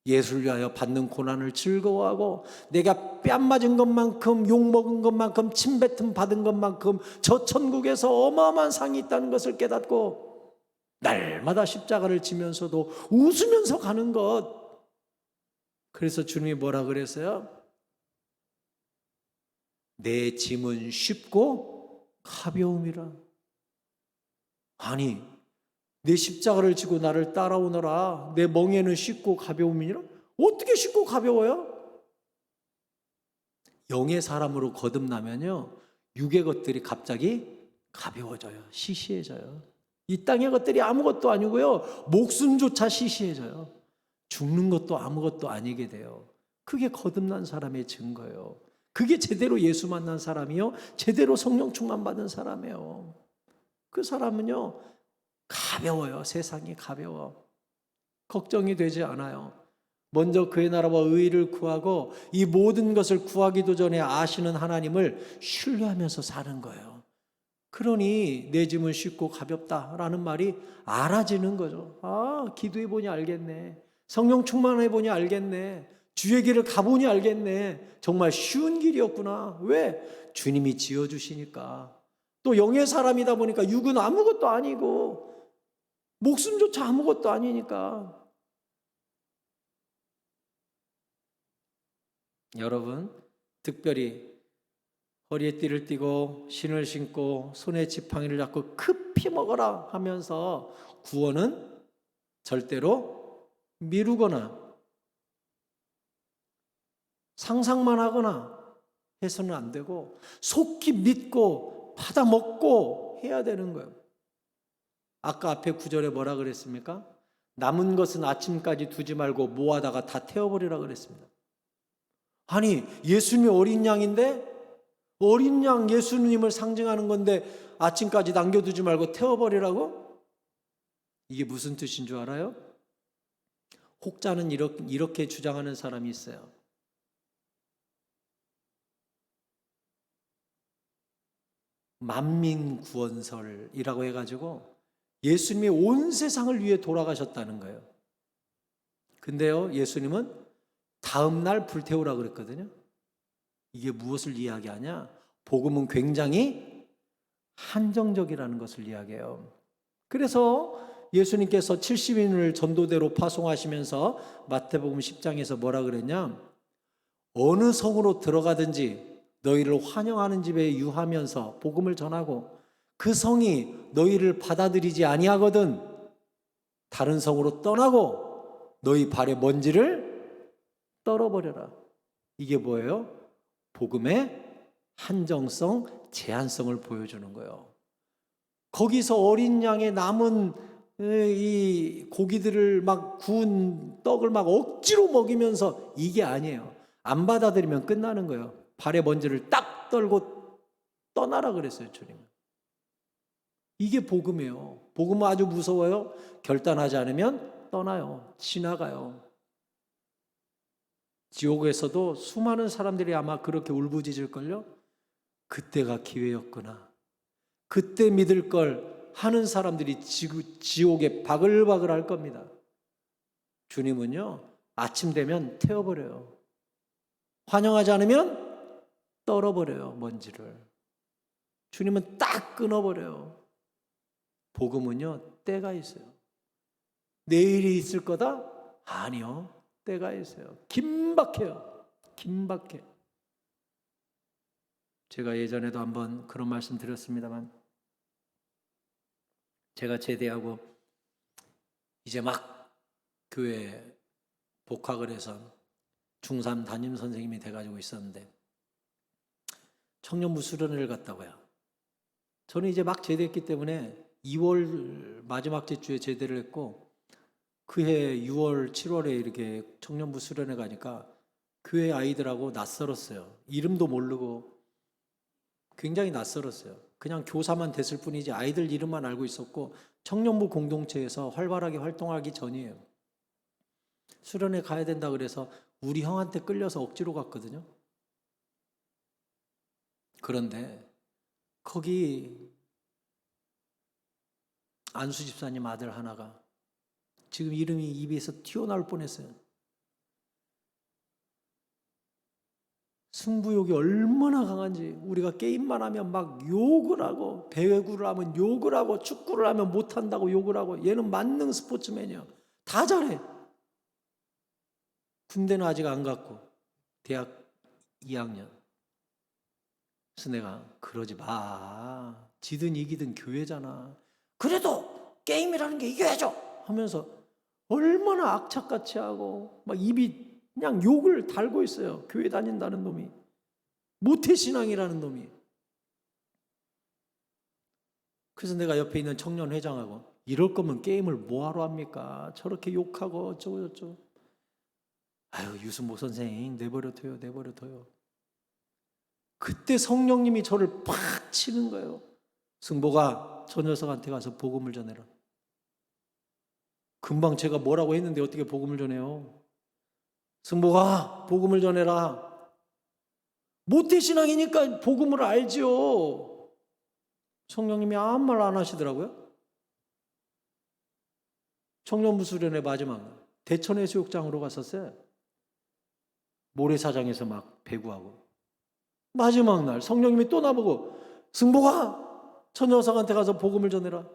예수를 위하여 받는 고난을 즐거워하고 내가 뺨 맞은 것만큼, 욕 먹은 것만큼, 침뱉음 받은 것만큼 저 천국에서 어마어마한 상이 있다는 것을 깨닫고 날마다 십자가를 지면서도 웃으면서 가는 것. 그래서 주님이 뭐라 그랬어요? 내 짐은 쉽고 가벼움이라. 아니, 내 십자가를 지고 나를 따라오너라. 내 멍에는 쉽고 가벼움이니라? 어떻게 쉽고 가벼워요? 영의 사람으로 거듭나면요, 육의 것들이 갑자기 가벼워져요. 시시해져요. 이 땅의 것들이 아무것도 아니고요, 목숨조차 시시해져요. 죽는 것도 아무것도 아니게 돼요. 그게 거듭난 사람의 증거예요. 그게 제대로 예수 만난 사람이요, 제대로 성령 충만 받은 사람이에요. 그 사람은요, 가벼워요. 세상이 가벼워. 걱정이 되지 않아요. 먼저 그의 나라와 의의를 구하고 이 모든 것을 구하기도 전에 아시는 하나님을 신뢰하면서 사는 거예요. 그러니 내 짐은 쉽고 가볍다라는 말이 알아지는 거죠. 아, 기도해 보니 알겠네. 성령 충만해 보니 알겠네. 주의 길을 가보니 알겠네. 정말 쉬운 길이었구나. 왜? 주님이 지어주시니까. 또 영의 사람이다 보니까 육은 아무것도 아니고 목숨조차 아무것도 아니니까. 여러분, 특별히 허리에 띠를 띠고 신을 신고 손에 지팡이를 잡고 급히 먹어라 하면서 구원은 절대로 미루거나 상상만 하거나 해서는 안 되고 속히 믿고 받아 먹고 해야 되는 거예요. 아까 앞에 9절에 뭐라 그랬습니까? 남은 것은 아침까지 두지 말고 모아다가 다 태워버리라 그랬습니다. 아니, 예수님이 어린 양인데, 어린 양 예수님을 상징하는 건데 아침까지 남겨두지 말고 태워버리라고? 이게 무슨 뜻인 줄 알아요? 혹자는 이렇게 주장하는 사람이 있어요. 만민구원설이라고 해가지고 예수님이 온 세상을 위해 돌아가셨다는 거예요. 근데요, 예수님은 다음 날 불태우라 그랬거든요. 이게 무엇을 이야기하냐? 복음은 굉장히 한정적이라는 것을 이야기해요. 그래서 예수님께서 70인을 전도대로 파송하시면서 마태복음 10장에서 뭐라 그랬냐? 어느 성으로 들어가든지 너희를 환영하는 집에 유하면서 복음을 전하고 그 성이 너희를 받아들이지 아니하거든 다른 성으로 떠나고 너희 발의 먼지를 떨어버려라. 이게 뭐예요? 복음의 한정성, 제한성을 보여주는 거예요. 거기서 어린 양의 남은 이 고기들을 막 구운 떡을 막 억지로 먹이면서 이게 아니에요. 안 받아들이면 끝나는 거예요. 발의 먼지를 딱 떨고 떠나라 그랬어요, 주님. 이게 복음이에요. 복음은 아주 무서워요. 결단하지 않으면 떠나요. 지나가요. 지옥에서도 수많은 사람들이 아마 그렇게 울부짖을걸요. 그때가 기회였구나. 그때 믿을 걸 하는 사람들이 지옥에 바글바글 할 겁니다. 주님은요, 아침 되면 태워버려요. 환영하지 않으면 떨어버려요, 먼지를. 주님은 딱 끊어버려요. 복음은요, 때가 있어요. 내일이 있을 거다? 아니요, 때가 있어요. 긴박해요. 긴박해. 제가 예전에도 한번 그런 말씀 드렸습니다만, 제가 제대하고 이제 막 교회 복학을 해서 중3 담임 선생님이 돼가지고 있었는데 청년부 수련회를 갔다고요. 저는 이제 막 제대했기 때문에 2월 마지막 주에 제대를 했고 그해 6월, 7월에 이렇게 청년부 수련회 가니까 교회 아이들하고 낯설었어요. 이름도 모르고 굉장히 낯설었어요. 그냥 교사만 됐을 뿐이지 아이들 이름만 알고 있었고 청년부 공동체에서 활발하게 활동하기 전이에요. 수련회 가야 된다 그래서 우리 형한테 끌려서 억지로 갔거든요. 그런데 거기 안수 집사님 아들 하나가 지금 이름이 입에서 튀어나올 뻔했어요. 승부욕이 얼마나 강한지 우리가 게임만 하면 막 욕을 하고 배구를 하면 욕을 하고 축구를 하면 못한다고 욕을 하고 얘는 만능 스포츠맨이야. 다 잘해. 군대는 아직 안 갔고 대학 2학년. 그래서 내가 그러지 마. 지든 이기든 교회잖아. 그래도 게임이라는 게 이겨야죠 하면서 얼마나 악착같이 하고 막 입이 그냥 욕을 달고 있어요. 교회 다닌다는 놈이. 모태신앙이라는 놈이. 그래서 내가 옆에 있는 청년 회장하고 이럴 거면 게임을 뭐하러 합니까? 저렇게 욕하고 어쩌고. 아유 유승모 선생 내버려둬요. 내버려둬요. 그때 성령님이 저를 팍 치는 거예요. 승보가 저 녀석한테 가서 복음을 전해라. 금방 제가 뭐라고 했는데 어떻게 복음을 전해요? 승보가 복음을 전해라. 모태신앙이니까 복음을 알지요. 성령님이 아무 말 안 하시더라고요. 청년부 수련회 마지막 날 대천해수욕장으로 갔었어요. 모래사장에서 막 배구하고 마지막 날 성령님이 또 나보고 승보가 저 녀석한테 가서 복음을 전해라.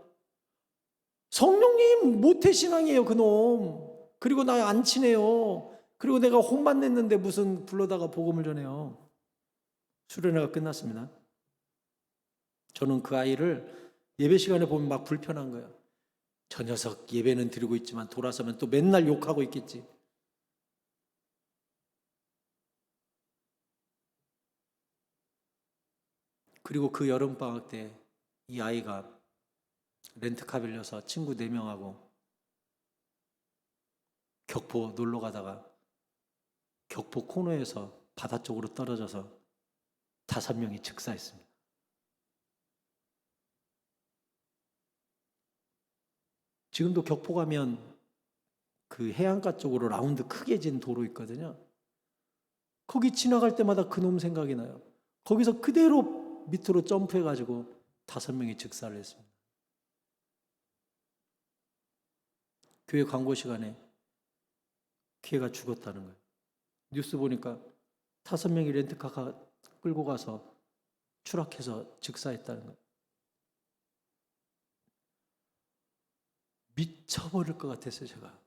성령님 모태신앙이에요 그놈. 그리고 나 안 친해요. 그리고 내가 혼만 냈는데 무슨 불러다가 복음을 전해요. 수련회가 끝났습니다. 저는 그 아이를 예배 시간에 보면 막 불편한 거예요. 저 녀석 예배는 드리고 있지만 돌아서면 또 맨날 욕하고 있겠지. 그리고 그 여름방학 때 이 아이가 렌트카 빌려서 친구 4명하고 격포 놀러 가다가 격포 코너에서 바다 쪽으로 떨어져서 5명이 즉사했습니다. 지금도 격포 가면 그 해안가 쪽으로 라운드 크게 진 도로 있거든요. 거기 지나갈 때마다 그놈 생각이 나요. 거기서 그대로 밑으로 점프해가지고 5명이 즉사를 했습니다. 교회 광고 시간에 걔가 죽었다는 거예요. 뉴스 보니까 5명이 렌트카 끌고 가서 추락해서 즉사했다는 거예요. 미쳐버릴 것 같았어요, 제가.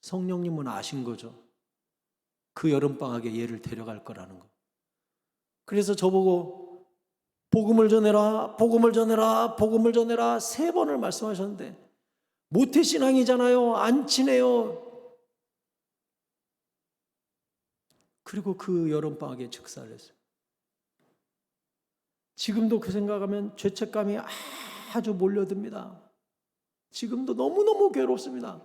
성령님은 아신 거죠. 그 여름방학에 얘를 데려갈 거라는 거. 그래서 저보고 복음을 전해라, 복음을 전해라, 복음을 전해라 3번을 말씀하셨는데 모태신앙이잖아요. 안 친해요. 그리고 그 여름방학에 즉사를 했어요. 지금도 그 생각하면 죄책감이 아주 몰려듭니다. 지금도 너무너무 괴롭습니다.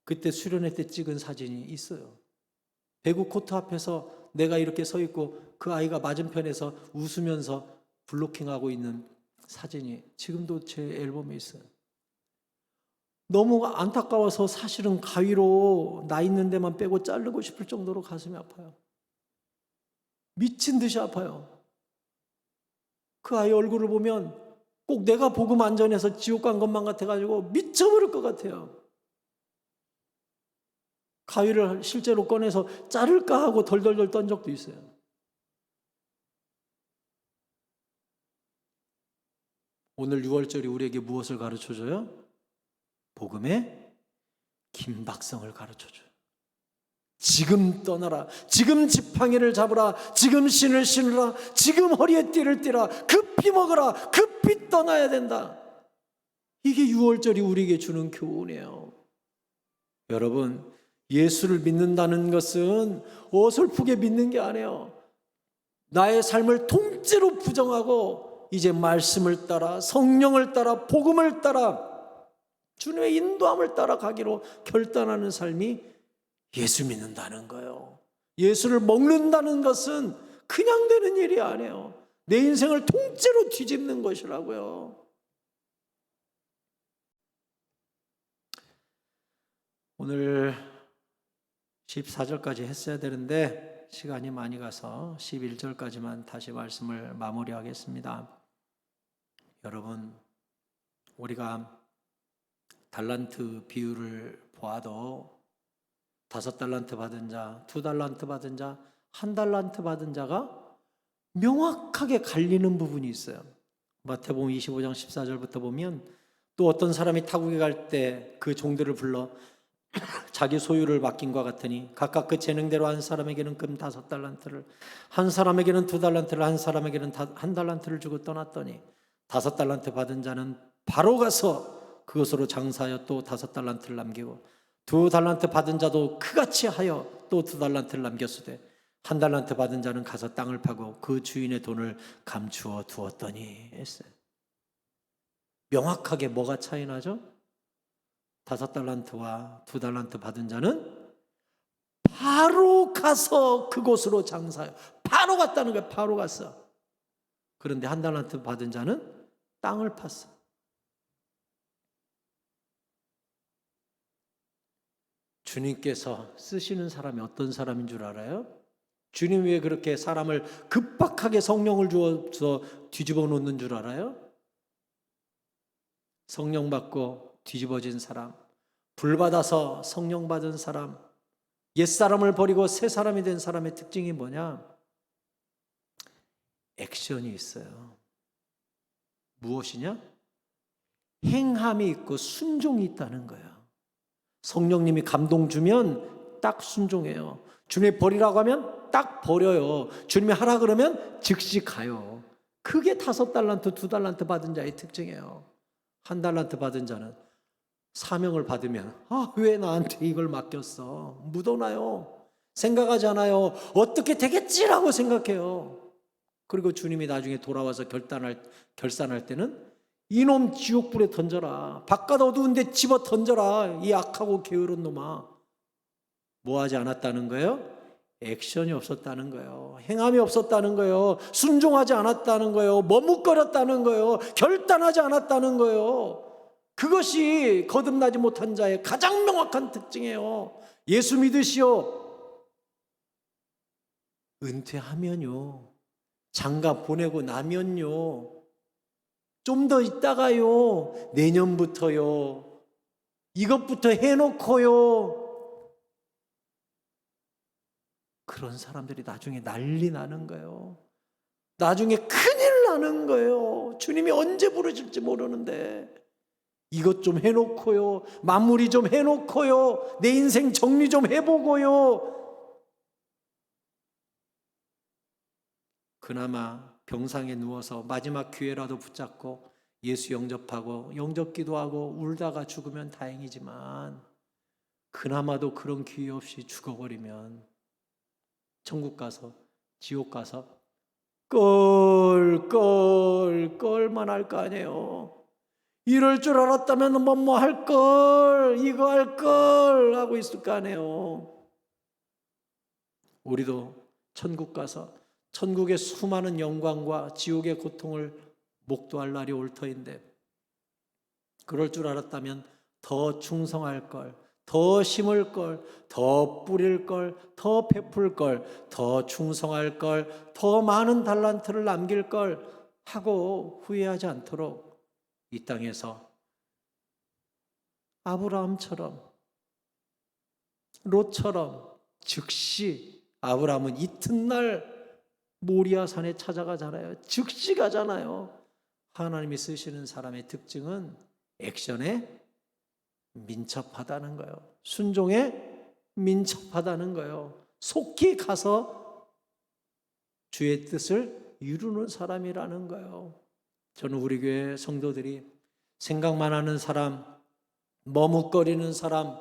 그때 수련회 때 찍은 사진이 있어요. 배구 코트 앞에서 내가 이렇게 서 있고 그 아이가 맞은편에서 웃으면서 블로킹하고 있는 사진이 지금도 제 앨범에 있어요. 너무 안타까워서 사실은 가위로 나 있는 데만 빼고 자르고 싶을 정도로 가슴이 아파요. 미친 듯이 아파요. 그 아이 얼굴을 보면 꼭 내가 복음 안 전해서 지옥 간 것만 같아가지고 미쳐버릴 것 같아요. 가위를 실제로 꺼내서 자를까 하고 덜덜덜 떤 적도 있어요. 오늘 6월절이 우리에게 무엇을 가르쳐줘요? 복음의 긴박성을 가르쳐줘요. 지금 떠나라. 지금 지팡이를 잡으라. 지금 신을 신으라. 지금 허리에 띠를 띠라. 급히 먹으라. 급히 급히 떠나야 된다. 이게 6월절이 우리에게 주는 교훈이에요. 여러분, 예수를 믿는다는 것은 어설프게 믿는 게 아니에요. 나의 삶을 통째로 부정하고 이제 말씀을 따라, 성령을 따라, 복음을 따라, 주님의 인도함을 따라 가기로 결단하는 삶이 예수 믿는다는 거예요. 예수를 먹는다는 것은 그냥 되는 일이 아니에요. 내 인생을 통째로 뒤집는 것이라고요. 오늘 14절까지 했어야 되는데 시간이 많이 가서 11절까지만 다시 말씀을 마무리하겠습니다. 여러분, 우리가 달란트 비율을 보아도 5달란트 받은 자, 2달란트 받은 자, 1달란트 받은 자가 명확하게 갈리는 부분이 있어요. 마태복음 25장 14절부터 보면 또 어떤 사람이 타국에 갈 때 그 종들을 불러 자기 소유를 맡긴 것 같으니 각각 그 재능대로 한 사람에게는 금 5달란트를, 한 사람에게는 2달란트를, 한 사람에게는 1달란트를 주고 떠났더니 5달란트 받은 자는 바로 가서 그것으로 장사하여 또 5달란트를 남기고 2달란트 받은 자도 그같이 하여 또 2달란트를 남겼으되 1달란트 받은 자는 가서 땅을 파고 그 주인의 돈을 감추어 두었더니 했어요. 명확하게 뭐가 차이 나죠? 5달란트와 2달란트 받은 자는 바로 가서 그곳으로 장사해요. 바로 갔다는 거예요. 바로 갔어. 그런데 1달란트 받은 자는 땅을 팠어. 주님께서 쓰시는 사람이 어떤 사람인 줄 알아요? 주님 왜 그렇게 사람을 급박하게 성령을 주어서 뒤집어 놓는 줄 알아요? 성령 받고 뒤집어진 사람, 불 받아서 성령 받은 사람, 옛사람을 버리고 새 사람이 된 사람의 특징이 뭐냐? 액션이 있어요. 무엇이냐? 행함이 있고 순종이 있다는 거예요. 성령님이 감동 주면 딱 순종해요. 주님이 버리라고 하면 딱 버려요. 주님이 하라 그러면 즉시 가요. 그게 5달란트, 2달란트 받은 자의 특징이에요. 1달란트 받은 자는 사명을 받으면 왜 나한테 이걸 맡겼어? 묻어나요. 생각하지 않아요. 어떻게 되겠지라고 생각해요. 그리고 주님이 나중에 돌아와서 결산할 때는 이놈 지옥불에 던져라. 바깥 어두운데 집어 던져라. 이 악하고 게으른 놈아. 뭐 하지 않았다는 거예요? 액션이 없었다는 거예요. 행함이 없었다는 거예요. 순종하지 않았다는 거예요. 머뭇거렸다는 거예요. 결단하지 않았다는 거예요. 그것이 거듭나지 못한 자의 가장 명확한 특징이에요. 예수 믿으시오. 은퇴하면요, 장가 보내고 나면요, 좀 더 있다가요, 내년부터요, 이것부터 해놓고요, 그런 사람들이 나중에 난리 나는 거예요. 나중에 큰일 나는 거예요. 주님이 언제 부르실지 모르는데 이것 좀 해놓고요, 마무리 좀 해놓고요, 내 인생 정리 좀 해보고요. 그나마 병상에 누워서 마지막 기회라도 붙잡고 예수 영접하고 영접 기도하고 울다가 죽으면 다행이지만 그나마도 그런 기회 없이 죽어버리면 천국 가서 지옥 가서 껄만 할 거 아니에요. 이럴 줄 알았다면 뭐 할 걸, 이거 할 걸 하고 있을 거 아니에요. 우리도 천국 가서 천국의 수많은 영광과 지옥의 고통을 목도할 날이 올 터인데 그럴 줄 알았다면 더 충성할 걸, 더 심을 걸, 더 뿌릴 걸, 더 베풀 걸, 더 충성할 걸, 더 많은 달란트를 남길 걸 하고 후회하지 않도록 이 땅에서 아브라함처럼, 롯처럼 즉시, 아브라함은 이튿날 모리아 산에 찾아가잖아요. 즉시 가잖아요. 하나님이 쓰시는 사람의 특징은 액션에 민첩하다는 거예요. 순종에 민첩하다는 거예요. 속히 가서 주의 뜻을 이루는 사람이라는 거예요. 저는 우리 교회 성도들이 생각만 하는 사람, 머뭇거리는 사람,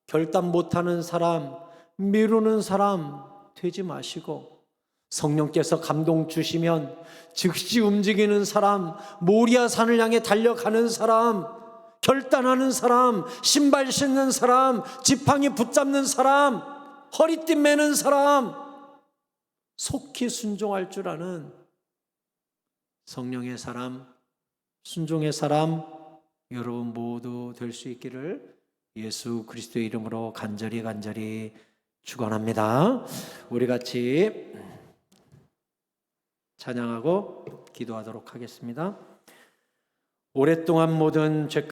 결단 못하는 사람, 미루는 사람 되지 마시고 성령께서 감동 주시면 즉시 움직이는 사람, 모리아산을 향해 달려가는 사람, 결단하는 사람, 신발 신는 사람, 지팡이 붙잡는 사람, 허리띠 매는 사람, 속히 순종할 줄 아는 성령의 사람, 순종의 사람 여러분 모두 될 수 있기를 예수 그리스도의 이름으로 간절히 축원합니다. 우리 같이 찬양하고 기도하도록 하겠습니다. 오랫동안 모든 죄